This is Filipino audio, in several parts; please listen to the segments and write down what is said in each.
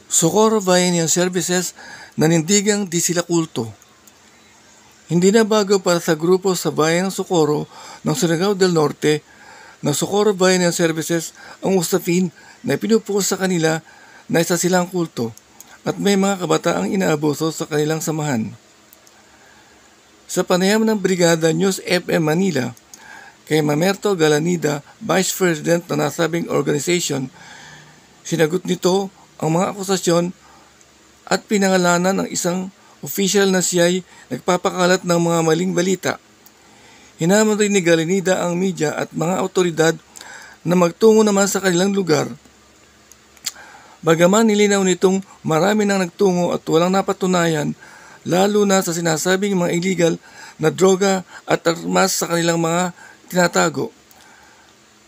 Socorro Bayanihan Services nanindigang di sila kulto. Hindi na bago para sa grupo sa Bayan ng Socorro ng Surigao del Norte na Socorro Bayanihan Services ang usapin na pinupuko sa kanila na isa silang kulto at may mga kabataang inaabuso sa kanilang samahan. Sa panayam ng Brigada News FM Manila, kay Mamerto Galanida, Vice President ng nasabing organization, sinagot nito ang mga akusasyon at pinangalanan ng isang official na siya'y nagpapakalat ng mga maling balita. Hinamon rin ni Galanida ang media at mga autoridad na magtungo naman sa kanilang lugar. Bagaman nilinaw nitong marami nang nagtungo at walang napatunayan, lalo na sa sinasabing mga illegal na droga at armas sa kanilang mga tinatago.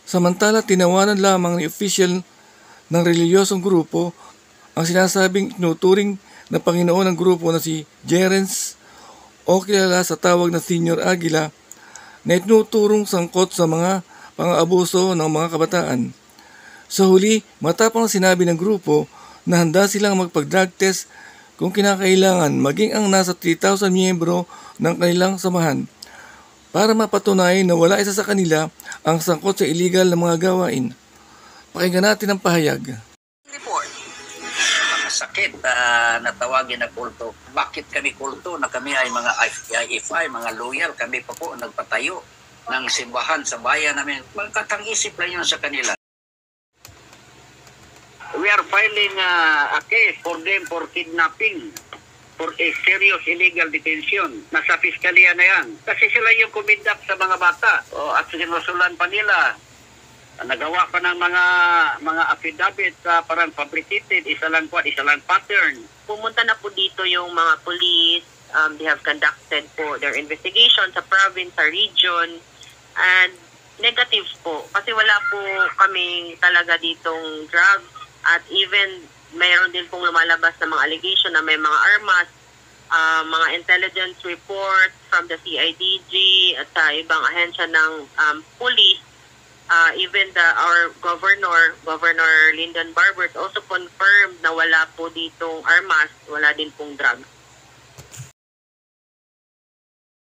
Samantala, tinawanan lamang ni official ng reliyosong grupo ang sinasabing tinuturing na Panginoon ng grupo na si Jerens o kilala sa tawag na Senior Aguila na itinuturong sangkot sa mga pang-aabuso ng mga kabataan. Sa huli, matapang sinabi ng grupo na handa silang magpag-drug test kung kinakailangan maging ang nasa 3,000 miyembro ng kanilang samahan para mapatunayan na wala isa sa kanila ang sangkot sa illegal na mga gawain. Pakinggan natin ang pahayag. Sakit na tawagin na kulto. Bakit kami kulto na kami ay mga IFI, mga loyal, kami pa po nagpatayo ng simbahan sa bayan namin. Magkatang-isip lang yun sa kanila. We are filing a case for them for kidnapping, for a serious illegal detention. Nasa piskalya na yan. Kasi sila yung kumindak sa mga bata. At sinusulan pa nila. Nagawa pa ng mga affidavit parang fabricated, isa lang pattern. Pumunta na po dito yung mga police, they have conducted po their investigation sa province, sa region, and negative po. Kasi wala po kaming talaga ditong drugs at even mayroon din pong lumalabas na mga allegation na may mga armas, mga intelligence report from the CIDG at sa ibang ahensya ng police. Even our Governor Lyndon Barbers also confirmed na wala po ditong armas, wala din pong drugs.